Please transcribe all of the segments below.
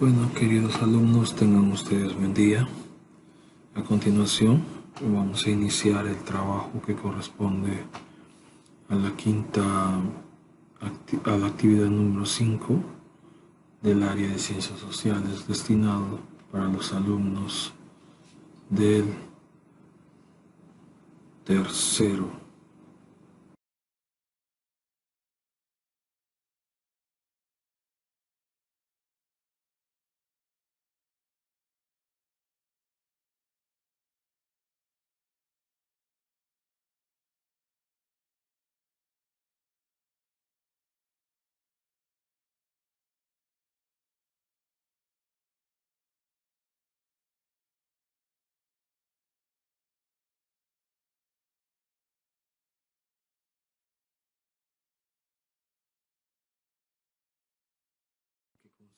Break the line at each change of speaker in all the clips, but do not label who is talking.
Bueno, queridos alumnos, tengan ustedes buen día. A continuación, vamos a iniciar el trabajo que corresponde a la a la actividad número 5 del área de ciencias sociales, destinado para los alumnos del tercero.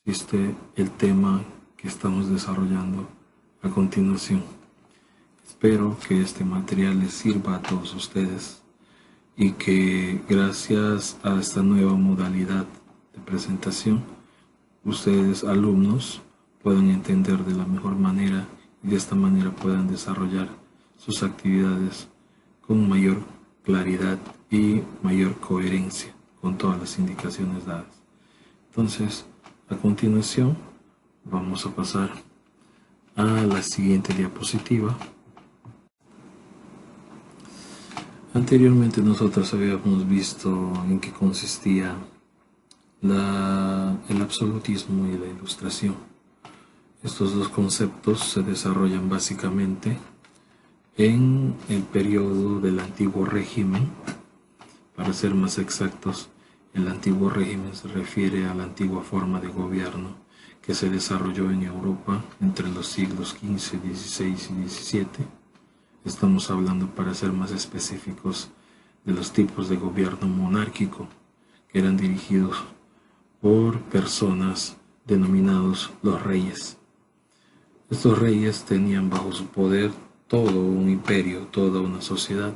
Consiste el tema que estamos desarrollando a continuación. Espero que este material les sirva a todos ustedes y que gracias a esta nueva modalidad de presentación, ustedes alumnos puedan entender de la mejor manera y de esta manera puedan desarrollar sus actividades con mayor claridad y mayor coherencia con todas las indicaciones dadas. Entonces, a continuación, vamos a pasar a la siguiente diapositiva. Anteriormente nosotros habíamos visto en qué consistía el absolutismo y la ilustración. Estos dos conceptos se desarrollan básicamente en el periodo del antiguo régimen. Para ser más exactos, el antiguo régimen se refiere a la antigua forma de gobierno que se desarrolló en Europa entre los siglos XV, XVI y XVII. Estamos hablando, para ser más específicos, de los tipos de gobierno monárquico que eran dirigidos por personas denominados los reyes. Estos reyes tenían bajo su poder todo un imperio, toda una sociedad.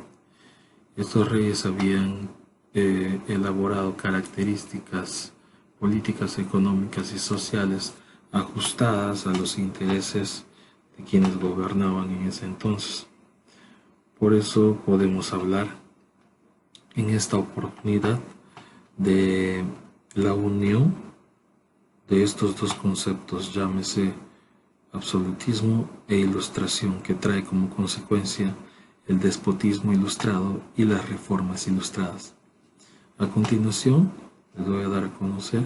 Estos reyes habían elaborado características políticas, económicas y sociales ajustadas a los intereses de quienes gobernaban en ese entonces. Por eso podemos hablar en esta oportunidad de la unión de estos dos conceptos, llámese absolutismo e ilustración, que trae como consecuencia el despotismo ilustrado y las reformas ilustradas. A continuación, les voy a dar a conocer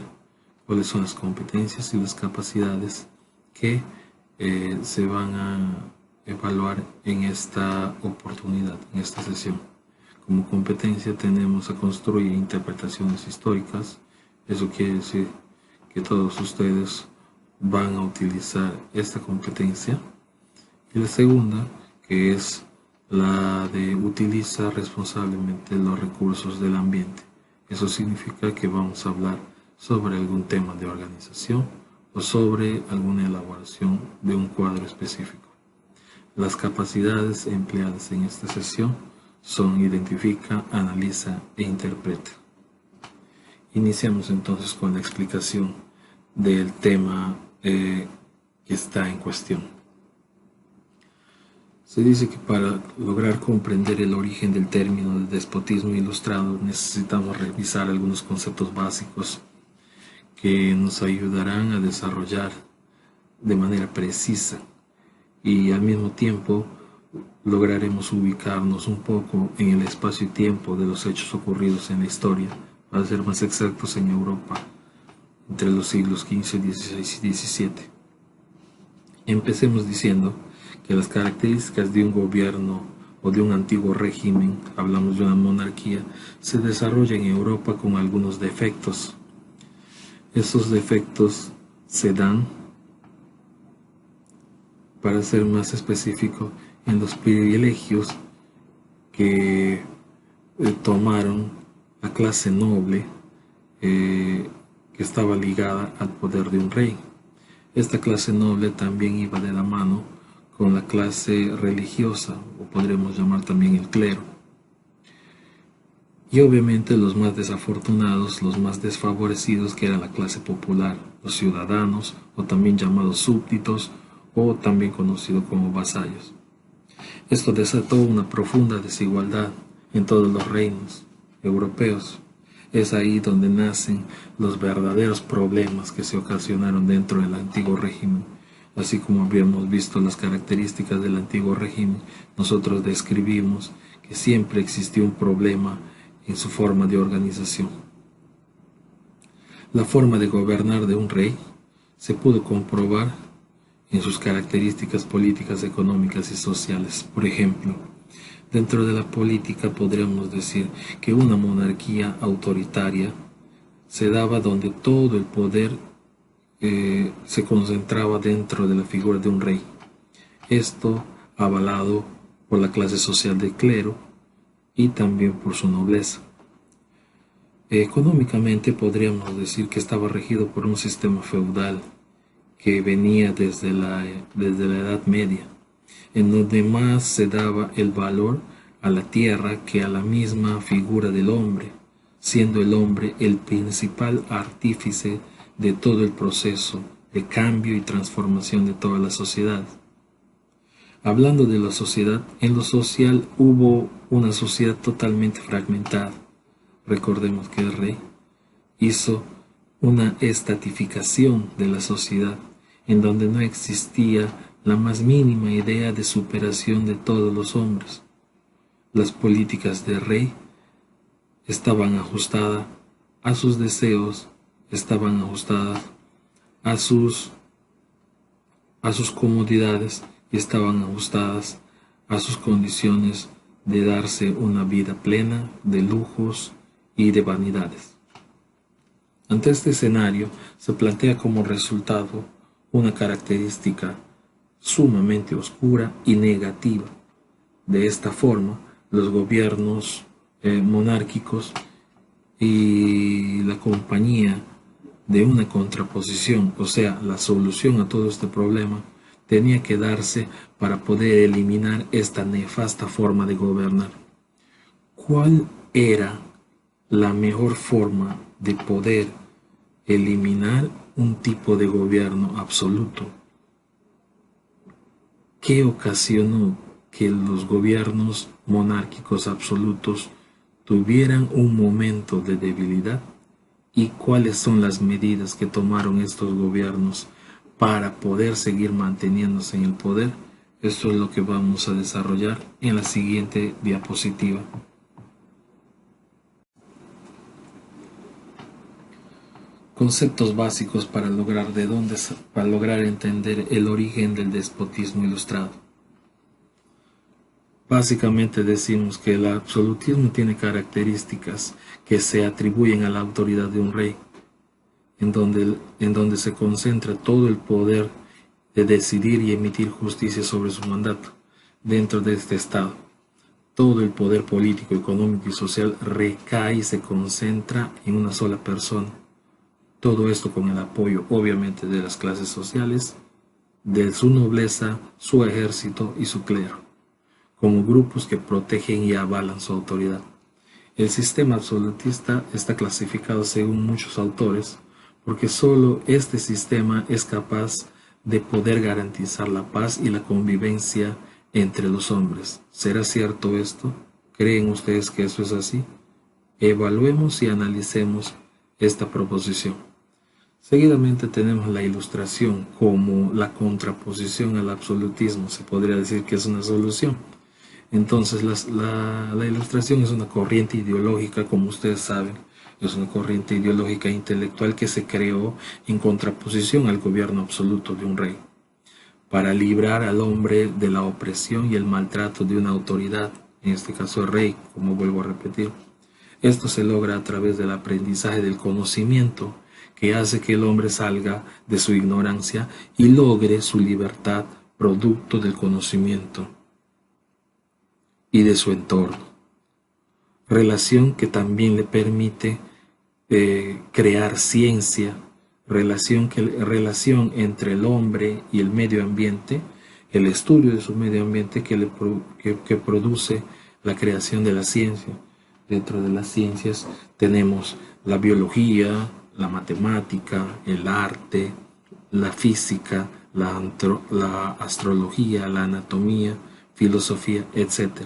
cuáles son las competencias y las capacidades que se van a evaluar en esta oportunidad, en esta sesión. Como competencia tenemos a construir interpretaciones históricas. Eso quiere decir que todos ustedes van a utilizar esta competencia. Y la segunda, que es la de utilizar responsablemente los recursos del ambiente. Eso significa que vamos a hablar sobre algún tema de organización o sobre alguna elaboración de un cuadro específico. Las capacidades empleadas en esta sesión son identifica, analiza e interpreta. Iniciamos entonces con la explicación del tema que está en cuestión. Se dice que para lograr comprender el origen del término de despotismo ilustrado necesitamos revisar algunos conceptos básicos que nos ayudarán a desarrollar de manera precisa y al mismo tiempo lograremos ubicarnos un poco en el espacio y tiempo de los hechos ocurridos en la historia, para ser más exactos en Europa, entre los siglos XV, XVI y XVII. Empecemos diciendo que las características de un gobierno o de un antiguo régimen, hablamos de una monarquía, se desarrollan en Europa con algunos defectos. Esos defectos se dan, para ser más específico, en los privilegios que tomaron la clase noble que estaba ligada al poder de un rey. Esta clase noble también iba de la mano con la clase religiosa, o podremos llamar también el clero. y obviamente los más desafortunados, los más desfavorecidos, que era la clase popular, los ciudadanos, o también llamados súbditos, o también conocidos como vasallos. Esto desató una profunda desigualdad en todos los reinos europeos. Es ahí donde nacen los verdaderos problemas que se ocasionaron dentro del antiguo régimen. Así como habíamos visto las características del antiguo régimen, nosotros describimos que siempre existió un problema en su forma de organización. La forma de gobernar de un rey se pudo comprobar en sus características políticas, económicas y sociales. Por ejemplo, dentro de la política podríamos decir que una monarquía autoritaria se daba donde todo el poder se concentraba dentro de la figura de un rey. Esto avalado por la clase social del clero y también por su nobleza. Económicamente podríamos decir que estaba regido por un sistema feudal que venía desde la Edad Media, en donde más se daba el valor a la tierra que a la misma figura del hombre, siendo el hombre el principal artífice de todo el proceso de cambio y transformación de toda la sociedad. Hablando de la sociedad, en lo social hubo una sociedad totalmente fragmentada. Recordemos que el rey hizo una estatificación de la sociedad, en donde no existía la más mínima idea de superación de todos los hombres. Las políticas del rey estaban ajustadas a sus deseos, estaban ajustadas a sus comodidades y estaban ajustadas a sus condiciones de darse una vida plena de lujos y de vanidades. Ante este escenario se plantea como resultado una característica sumamente oscura y negativa. De esta forma, los gobiernos monárquicos y la compañía de una contraposición, o sea, la solución a todo este problema, tenía que darse para poder eliminar esta nefasta forma de gobernar. ¿Cuál era la mejor forma de poder eliminar un tipo de gobierno absoluto? ¿Qué ocasionó que los gobiernos monárquicos absolutos tuvieran un momento de debilidad? ¿Y cuáles son las medidas que tomaron estos gobiernos para poder seguir manteniéndose en el poder? Esto es lo que vamos a desarrollar en la siguiente diapositiva. Conceptos básicos para lograr entender el origen del despotismo ilustrado. Básicamente decimos que el absolutismo tiene características que se atribuyen a la autoridad de un rey, en donde se concentra todo el poder de decidir y emitir justicia sobre su mandato. Dentro de este Estado, todo el poder político, económico y social recae y se concentra en una sola persona. Todo esto con el apoyo, obviamente, de las clases sociales, de su nobleza, su ejército y su clero, como grupos que protegen y avalan su autoridad. El sistema absolutista está clasificado según muchos autores porque solo este sistema es capaz de poder garantizar la paz y la convivencia entre los hombres. ¿Será cierto esto? ¿Creen ustedes que eso es así? Evaluemos y analicemos esta proposición. Seguidamente tenemos la ilustración como la contraposición al absolutismo. Se podría decir que es una solución. Entonces la ilustración es una corriente ideológica, como ustedes saben, es una corriente ideológica intelectual que se creó en contraposición al gobierno absoluto de un rey, para librar al hombre de la opresión y el maltrato de una autoridad, en este caso el rey, como vuelvo a repetir. Esto se logra a través del aprendizaje del conocimiento, que hace que el hombre salga de su ignorancia y logre su libertad producto del conocimiento y de su entorno. Relación que también le permite crear ciencia, relación entre el hombre y el medio ambiente, el estudio de su medio ambiente que produce la creación de la ciencia. Dentro de las ciencias tenemos la biología, la matemática, el arte, la física, la astrología, la anatomía, filosofía, etc.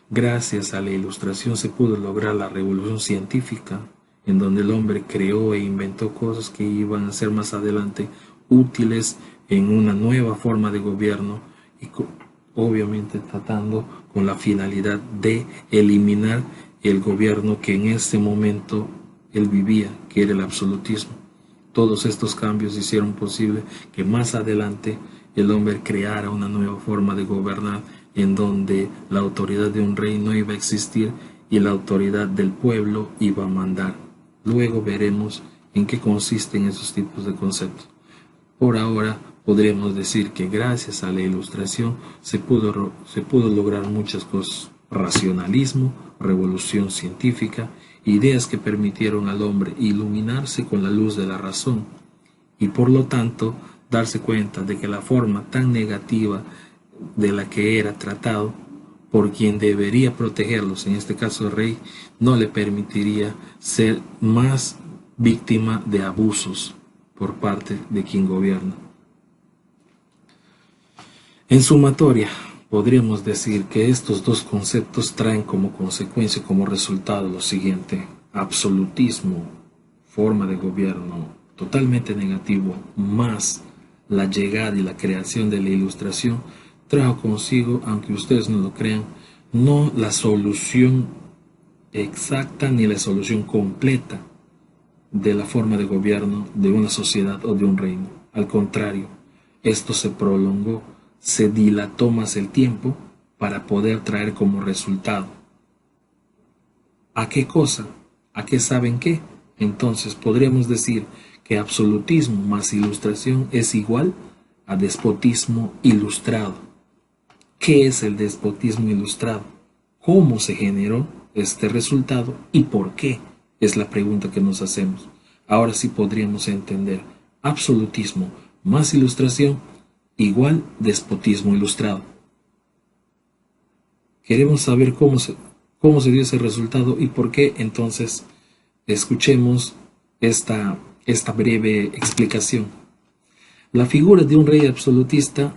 Gracias a la Ilustración se pudo lograr la revolución científica, en donde el hombre creó e inventó cosas que iban a ser más adelante útiles en una nueva forma de gobierno y obviamente tratando con la finalidad de eliminar el gobierno que en ese momento él vivía, que era el absolutismo. Todos estos cambios hicieron posible que más adelante el hombre creara una nueva forma de gobernar en donde la autoridad de un rey no iba a existir y la autoridad del pueblo iba a mandar. Luego veremos en qué consisten esos tipos de conceptos. Por ahora podríamos decir que gracias a la Ilustración se pudo lograr muchas cosas: racionalismo, revolución científica, ideas que permitieron al hombre iluminarse con la luz de la razón y por lo tanto darse cuenta de que la forma tan negativa de la que era tratado por quien debería protegerlos, en este caso el rey, no le permitiría ser más víctima de abusos por parte de quien gobierna. En sumatoria, podríamos decir que estos dos conceptos traen como consecuencia, como resultado, lo siguiente: absolutismo, forma de gobierno totalmente negativo, más la llegada y la creación de la Ilustración, trajo consigo, aunque ustedes no lo crean, no la solución exacta ni la solución completa de la forma de gobierno de una sociedad o de un reino. Al contrario, esto se prolongó, se dilató más el tiempo para poder traer como resultado. ¿A qué cosa? ¿A qué saben qué? Entonces podríamos decir que absolutismo más Ilustración es igual a despotismo ilustrado. ¿Qué es el despotismo ilustrado? ¿Cómo se generó este resultado y por qué? Es la pregunta que nos hacemos. Ahora sí podríamos entender: absolutismo más Ilustración igual despotismo ilustrado. Queremos saber cómo se dio ese resultado y por qué. Entonces escuchemos esta breve explicación. La figura de un rey absolutista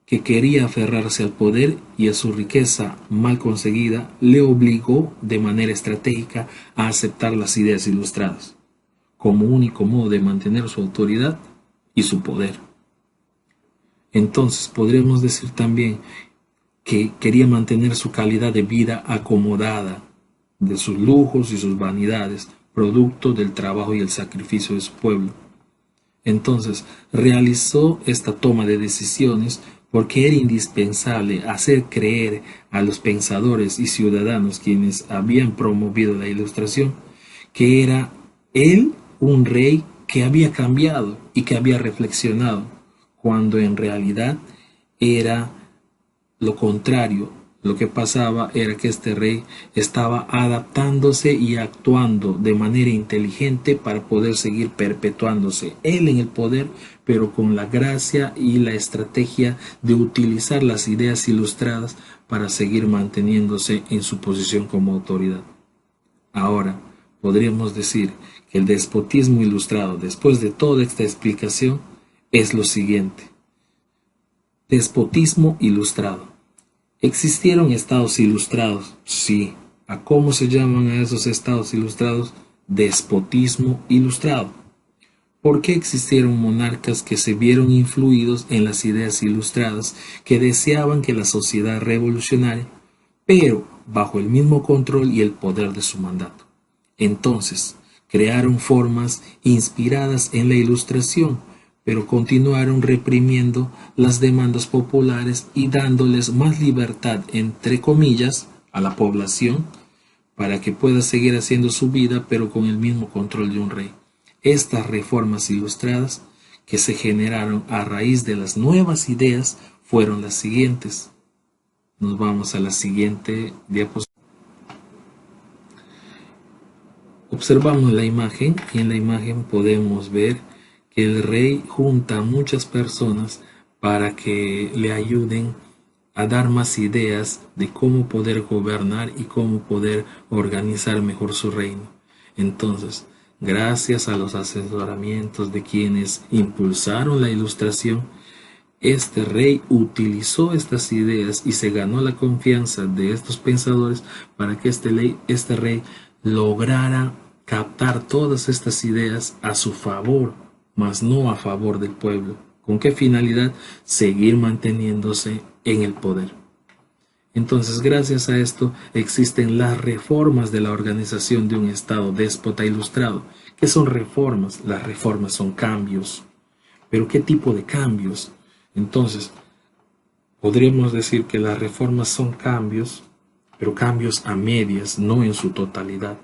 que quería aferrarse al poder y a su riqueza mal conseguida le obligó de manera estratégica a aceptar las ideas ilustradas como único modo de mantener su autoridad y su poder. Entonces podríamos decir también que quería mantener su calidad de vida acomodada de sus lujos y sus vanidades, producto del trabajo y el sacrificio de su pueblo. Entonces realizó esta toma de decisiones porque era indispensable hacer creer a los pensadores y ciudadanos quienes habían promovido la Ilustración que era él un rey que había cambiado y que había reflexionado, cuando en realidad era lo contrario. Lo que pasaba era que este rey estaba adaptándose y actuando de manera inteligente para poder seguir perpetuándose él en el poder, pero con la gracia y la estrategia de utilizar las ideas ilustradas para seguir manteniéndose en su posición como autoridad. Ahora, podríamos decir que el despotismo ilustrado, después de toda esta explicación, es lo siguiente: despotismo ilustrado. ¿Existieron estados ilustrados? Sí. ¿A cómo se llaman a esos estados ilustrados? Despotismo ilustrado. ¿Por qué existieron monarcas que se vieron influidos en las ideas ilustradas, que deseaban que la sociedad revolucionara, pero bajo el mismo control y el poder de su mandato? Entonces, crearon formas inspiradas en la Ilustración, pero continuaron reprimiendo las demandas populares y dándoles más libertad, entre comillas, a la población para que pueda seguir haciendo su vida, pero con el mismo control de un rey. Estas reformas ilustradas que se generaron a raíz de las nuevas ideas fueron las siguientes. Nos vamos a la siguiente diapositiva. Observamos la imagen y en la imagen podemos ver que el rey junta a muchas personas para que le ayuden a dar más ideas de cómo poder gobernar y cómo poder organizar mejor su reino. Entonces, gracias a los asesoramientos de quienes impulsaron la ilustración, este rey utilizó estas ideas y se ganó la confianza de estos pensadores para que este rey lograra captar todas estas ideas a su favor, mas no a favor del pueblo. ¿Con qué finalidad? Seguir manteniéndose en el poder. Entonces, gracias a esto, existen las reformas de la organización de un Estado déspota ilustrado. ¿Qué son reformas? Las reformas son cambios. ¿Pero qué tipo de cambios? Entonces, podríamos decir que las reformas son cambios, pero cambios a medias, no en su totalidad.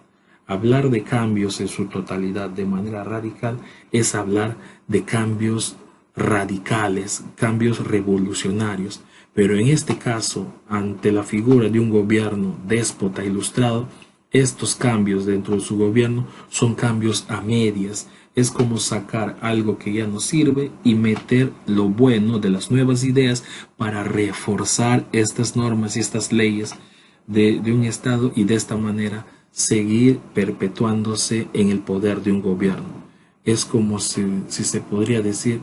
Hablar de cambios en su totalidad de manera radical es hablar de cambios radicales, cambios revolucionarios. Pero en este caso, ante la figura de un gobierno déspota ilustrado, estos cambios dentro de su gobierno son cambios a medias. Es como sacar algo que ya no sirve y meter lo bueno de las nuevas ideas para reforzar estas normas y estas leyes de un Estado y de esta manera seguir perpetuándose en el poder de un gobierno. Es como si se podría decir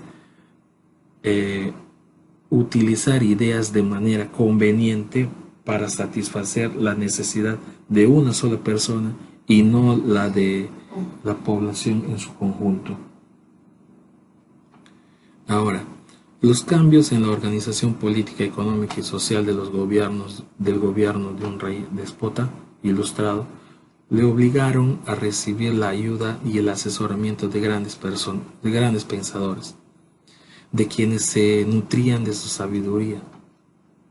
utilizar ideas de manera conveniente para satisfacer la necesidad de una sola persona y no la de la población en su conjunto. Ahora, los cambios en la organización política, económica y social de los gobiernos, del gobierno de un rey déspota ilustrado, le obligaron a recibir la ayuda y el asesoramiento de grandes personas, de grandes pensadores, de quienes se nutrían de su sabiduría,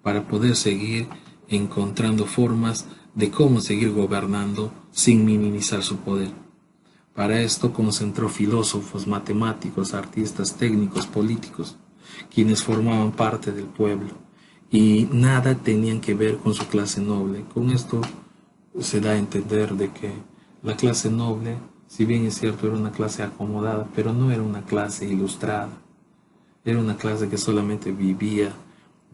para poder seguir encontrando formas de cómo seguir gobernando sin minimizar su poder. Para esto concentró filósofos, matemáticos, artistas, técnicos, políticos, quienes formaban parte del pueblo y nada tenían que ver con su clase noble. Con esto se da a entender de que la clase noble, si bien es cierto, era una clase acomodada, pero no era una clase ilustrada. Era una clase que solamente vivía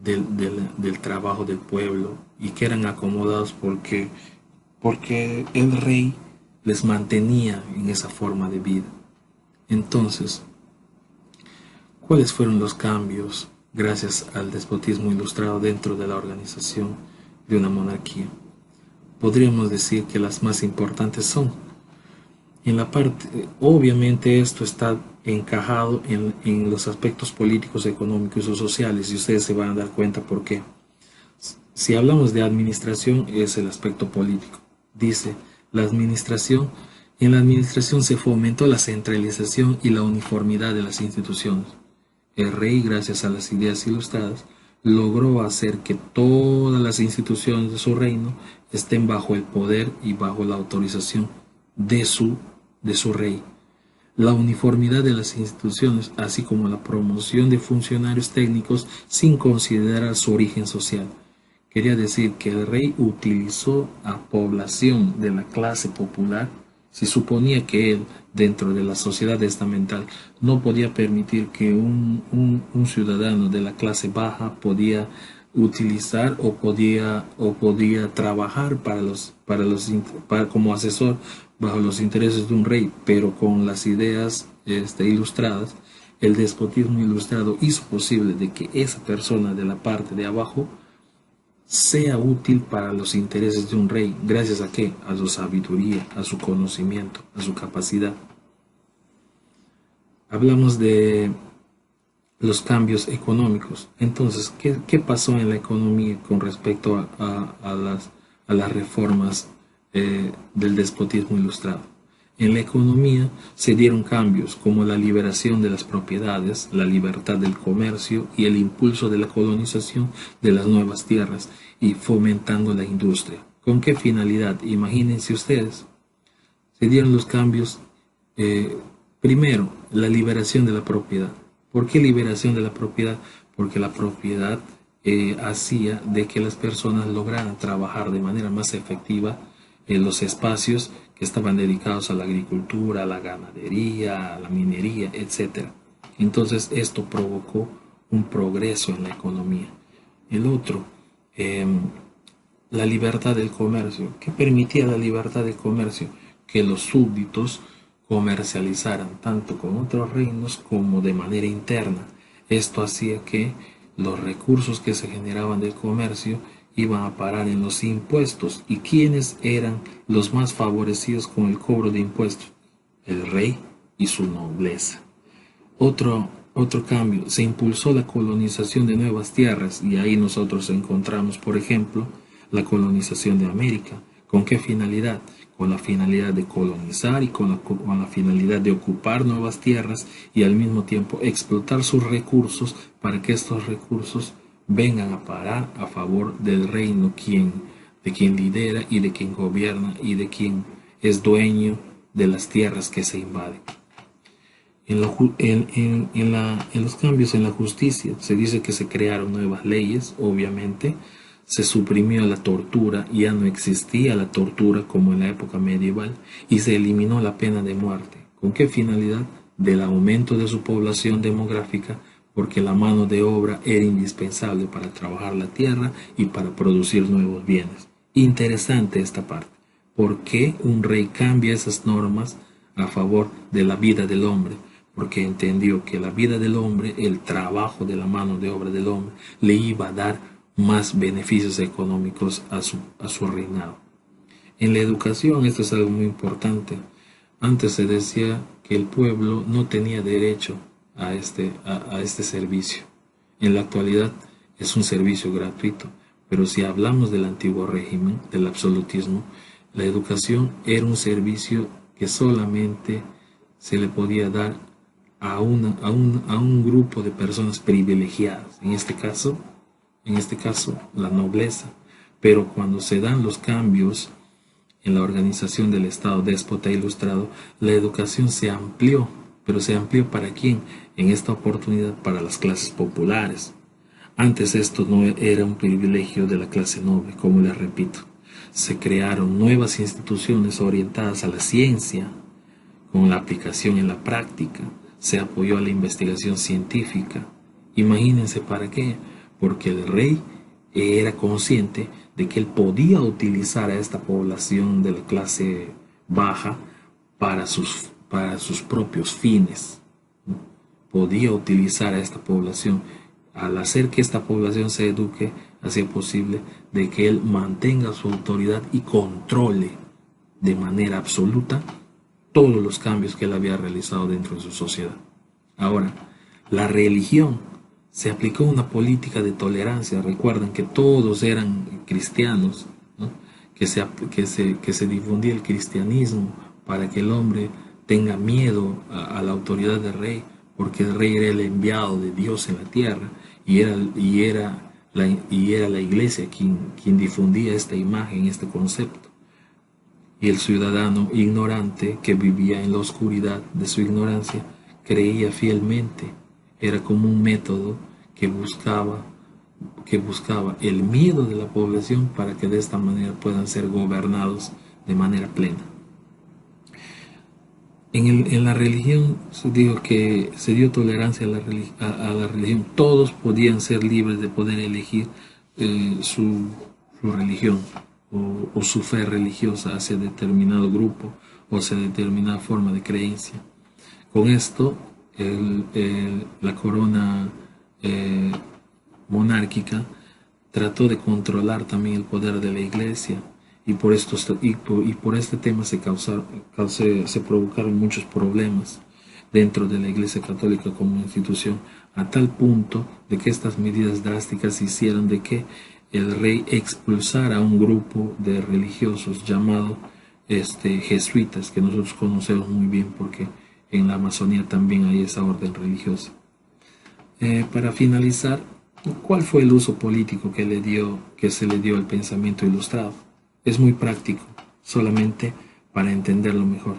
del trabajo del pueblo y que eran acomodados porque el rey les mantenía en esa forma de vida. Entonces, ¿cuáles fueron los cambios gracias al despotismo ilustrado dentro de la organización de una monarquía? Podríamos decir que las más importantes son, en la parte, obviamente esto está encajado en los aspectos políticos, económicos o sociales, y ustedes se van a dar cuenta por qué. Si hablamos de administración, es el aspecto político. Dice, en la administración se fomentó la centralización y la uniformidad de las instituciones. El rey, gracias a las ideas ilustradas, logró hacer que todas las instituciones de su reino estén bajo el poder y bajo la autorización de su rey. La uniformidad de las instituciones, así como la promoción de funcionarios técnicos sin considerar su origen social. Quería decir que el rey utilizó a población de la clase popular. Se suponía que él, dentro de la sociedad estamental, no podía permitir que un ciudadano de la clase baja podía utilizar o podía trabajar como asesor bajo los intereses de un rey, pero con las ideas ilustradas, el despotismo ilustrado hizo posible de que esa persona de la parte de abajo sea útil para los intereses de un rey. ¿Gracias a qué? A su sabiduría, a su conocimiento, a su capacidad. Hablamos de los cambios económicos. Entonces, ¿qué pasó en la economía con respecto a las reformas del despotismo ilustrado? En la economía se dieron cambios como la liberación de las propiedades, la libertad del comercio y el impulso de la colonización de las nuevas tierras y fomentando la industria. ¿Con qué finalidad? Imagínense ustedes. Se dieron los cambios, primero, la liberación de la propiedad. ¿Por qué liberación de la propiedad? Porque la propiedad hacía de que las personas lograran trabajar de manera más efectiva en los espacios que estaban dedicados a la agricultura, a la ganadería, a la minería, etc. Entonces esto provocó un progreso en la economía. El otro, la libertad del comercio. ¿Qué permitía la libertad del comercio? Que los súbditos comercializaran tanto con otros reinos como de manera interna. Esto hacía que los recursos que se generaban del comercio iban a parar en los impuestos. ¿Y quiénes eran los más favorecidos con el cobro de impuestos? El rey y su nobleza. Otro cambio, se impulsó la colonización de nuevas tierras y ahí nosotros encontramos, por ejemplo, la colonización de América. ¿Con qué finalidad? Con la finalidad de colonizar y con la finalidad de ocupar nuevas tierras y al mismo tiempo explotar sus recursos para que estos recursos vengan a parar a favor del reino, de quien lidera y de quien gobierna y de quien es dueño de las tierras que se invaden. En los cambios en la justicia se dice que se crearon nuevas leyes, obviamente, se suprimió la tortura, ya no existía la tortura como en la época medieval y se eliminó la pena de muerte. ¿Con qué finalidad? Del aumento de su población demográfica, porque la mano de obra era indispensable para trabajar la tierra y para producir nuevos bienes. Interesante esta parte. ¿Por qué un rey cambia esas normas a favor de la vida del hombre? Porque entendió que la vida del hombre, el trabajo de la mano de obra del hombre, le iba a dar más beneficios económicos a su reinado. En la educación esto es algo muy importante. Antes se decía que el pueblo no tenía derecho a este servicio. En la actualidad es un servicio gratuito, pero si hablamos del antiguo régimen, del absolutismo, la educación era un servicio que solamente se le podía dar a un grupo de personas privilegiadas, en este caso, la nobleza. Pero cuando se dan los cambios en la organización del Estado déspota ilustrado, la educación se amplió. ¿Pero se amplió para quién? En esta oportunidad para las clases populares. Antes esto no era un privilegio de la clase noble, como les repito. Se crearon nuevas instituciones orientadas a la ciencia, con la aplicación en la práctica. Se apoyó a la investigación científica. Imagínense para qué. Porque el rey era consciente de que él podía utilizar a esta población de la clase baja para sus propios fines. Podía utilizar a esta población. Al hacer que esta población se eduque, hacía posible de que él mantenga su autoridad y controle de manera absoluta todos los cambios que él había realizado dentro de su sociedad. Ahora, la religión. Se aplicó una política de tolerancia. Recuerden que todos eran cristianos, ¿no? que se difundía el cristianismo para que el hombre tenga miedo a la autoridad del rey, porque el rey era el enviado de Dios en la tierra y era la iglesia quien difundía esta imagen, este concepto. Y el ciudadano ignorante que vivía en la oscuridad de su ignorancia creía fielmente. Era como un método que buscaba el miedo de la población para que de esta manera puedan ser gobernados de manera plena. En la religión se dijo que se dio tolerancia a la religión. Todos podían ser libres de poder elegir su religión o su fe religiosa hacia determinado grupo o hacia determinada forma de creencia. Con esto, la corona monárquica trató de controlar también el poder de la iglesia y por este tema se provocaron muchos problemas dentro de la iglesia católica como institución, a tal punto de que estas medidas drásticas hicieron de que el rey expulsara a un grupo de religiosos llamado jesuitas, que nosotros conocemos muy bien porque en la Amazonía también hay esa orden religiosa. Para finalizar, ¿cuál fue el uso político que se le dio al pensamiento ilustrado? Es muy práctico, solamente para entenderlo mejor.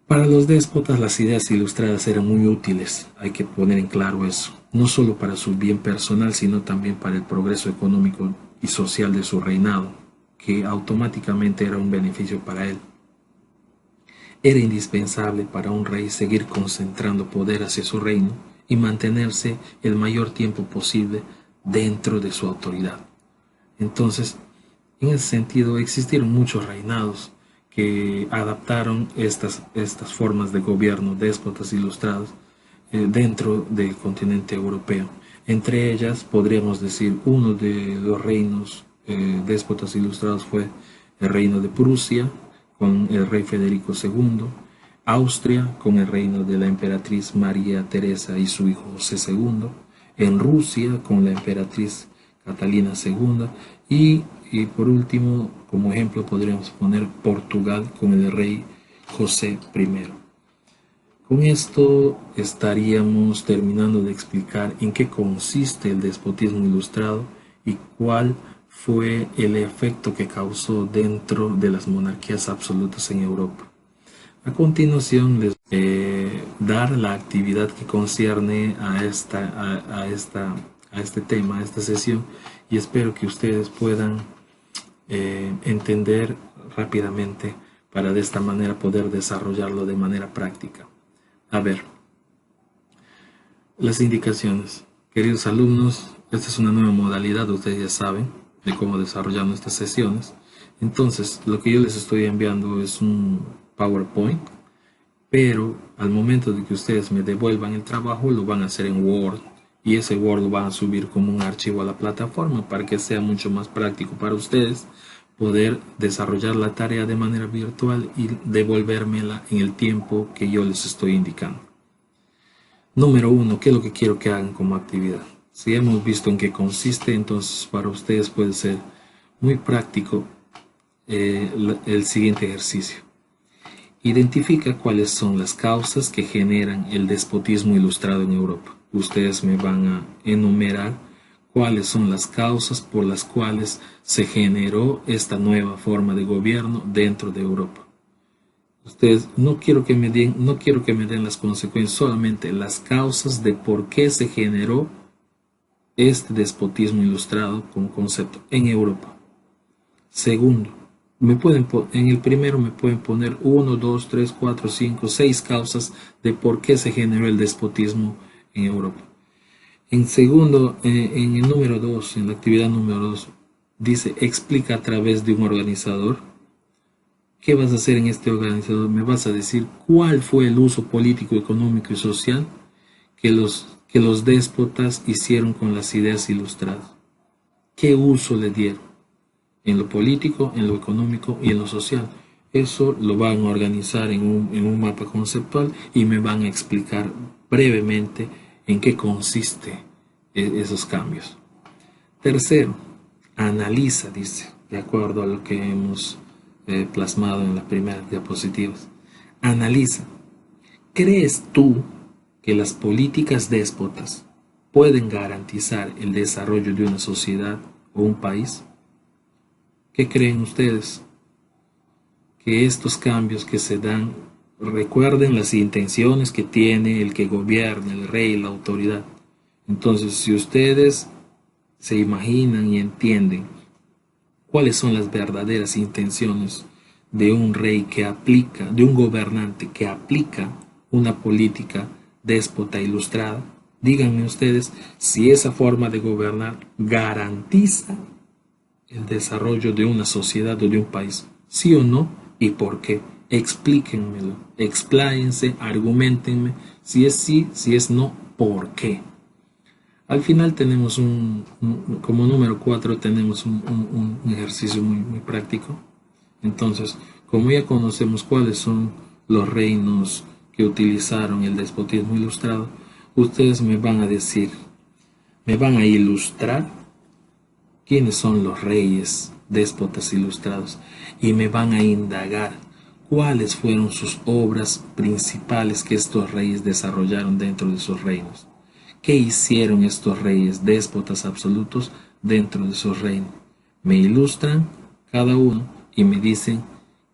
Para los déspotas las ideas ilustradas eran muy útiles, hay que poner en claro eso, no solo para su bien personal, sino también para el progreso económico y social de su reinado, que automáticamente era un beneficio para él. Era indispensable para un rey seguir concentrando poder hacia su reino y mantenerse el mayor tiempo posible dentro de su autoridad. Entonces, en ese sentido, existieron muchos reinados que adaptaron estas formas de gobierno, déspotas ilustrados, dentro del continente europeo. Entre ellas, podríamos decir, uno de los reinos déspotas ilustrados fue el reino de Prusia, con el rey Federico II, Austria, con el reino de la emperatriz María Teresa y su hijo José II, en Rusia, con la emperatriz Catalina II, y por último, como ejemplo, podríamos poner Portugal con el rey José I. Con esto estaríamos terminando de explicar en qué consiste el despotismo ilustrado y cuál fue el efecto que causó dentro de las monarquías absolutas en Europa. A continuación les voy a dar la actividad que concierne a este tema, a esta sesión, y espero que ustedes puedan entender rápidamente para de esta manera poder desarrollarlo de manera práctica. A ver, las indicaciones. Queridos alumnos, esta es una nueva modalidad, ustedes ya saben, de cómo desarrollar nuestras sesiones. Entonces, lo que yo les estoy enviando es un PowerPoint, pero al momento de que ustedes me devuelvan el trabajo, lo van a hacer en Word, y ese Word lo van a subir como un archivo a la plataforma para que sea mucho más práctico para ustedes poder desarrollar la tarea de manera virtual y devolvérmela en el tiempo que yo les estoy indicando. Número 1, ¿qué es lo que quiero que hagan como actividad? Si hemos visto en qué consiste, entonces para ustedes puede ser muy práctico el siguiente ejercicio. Identifica cuáles son las causas que generan el despotismo ilustrado en Europa. Ustedes me van a enumerar cuáles son las causas por las cuales se generó esta nueva forma de gobierno dentro de Europa. Ustedes no quiero que me den las consecuencias, solamente las causas de por qué se generó este despotismo ilustrado como concepto en Europa. Segundo, en el primero me pueden poner 1, 2, 3, 4, 5, 6 causas de por qué se generó el despotismo en Europa. En segundo, en el número 2, en la actividad número 2, dice explica a través de un organizador. ¿Qué vas a hacer en este organizador? Me vas a decir cuál fue el uso político, económico y social que los déspotas hicieron con las ideas ilustradas. ¿Qué uso le dieron? En lo político, en lo económico y en lo social. Eso lo van a organizar en un mapa conceptual y me van a explicar brevemente en qué consiste esos cambios. Tercero, analiza, dice, de acuerdo a lo que hemos plasmado en las primeras diapositivas. Analiza. ¿Crees tú que las políticas déspotas pueden garantizar el desarrollo de una sociedad o un país? ¿Qué creen ustedes? Que estos cambios que se dan, recuerden las intenciones que tiene el que gobierna, el rey, la autoridad. Entonces, si ustedes se imaginan y entienden cuáles son las verdaderas intenciones de un rey que aplica, de un gobernante que aplica una política déspota ilustrada, díganme ustedes si esa forma de gobernar garantiza el desarrollo de una sociedad o de un país, sí o no, y por qué. Explíquenmelo, expláyense, argumentenme si es sí, si es no, por qué. Al final tenemos como número 4 tenemos un ejercicio muy práctico. Entonces, como ya conocemos cuáles son los reinos que utilizaron el despotismo ilustrado, ustedes me van a decir, me van a ilustrar quiénes son los reyes déspotas ilustrados y me van a indagar cuáles fueron sus obras principales que estos reyes desarrollaron dentro de sus reinos. ¿Qué hicieron estos reyes déspotas absolutos dentro de sus reinos? Me ilustran cada uno y me dicen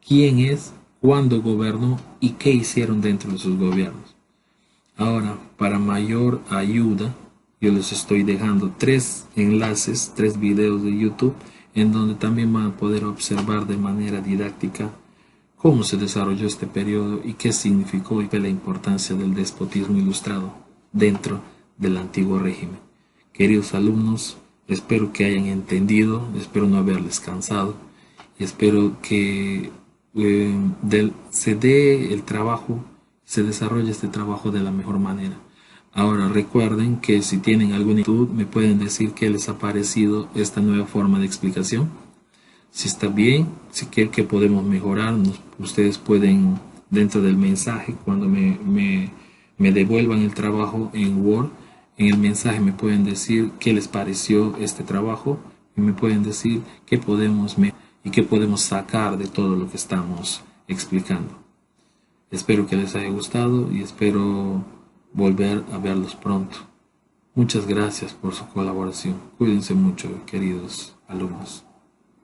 quién es, cuándo gobernó y qué hicieron dentro de sus gobiernos. Ahora, para mayor ayuda, yo les estoy dejando 3 enlaces, 3 videos de YouTube, en donde también van a poder observar de manera didáctica cómo se desarrolló este periodo y qué significó y qué es la importancia del despotismo ilustrado dentro del antiguo régimen. Queridos alumnos, Espero que hayan entendido, espero no haberles cansado y espero que se dé el trabajo, se desarrolle este trabajo de la mejor manera. Ahora recuerden que si tienen alguna inquietud me pueden decir qué les ha parecido esta nueva forma de explicación. Si está bien, si quieren que podemos mejorar, ustedes pueden dentro del mensaje, cuando me devuelvan el trabajo en Word, en el mensaje me pueden decir qué les pareció este trabajo y me pueden decir qué podemos y qué podemos sacar de todo lo que estamos explicando. Espero que les haya gustado y espero volver a verlos pronto. Muchas gracias por su colaboración. Cuídense mucho, queridos alumnos.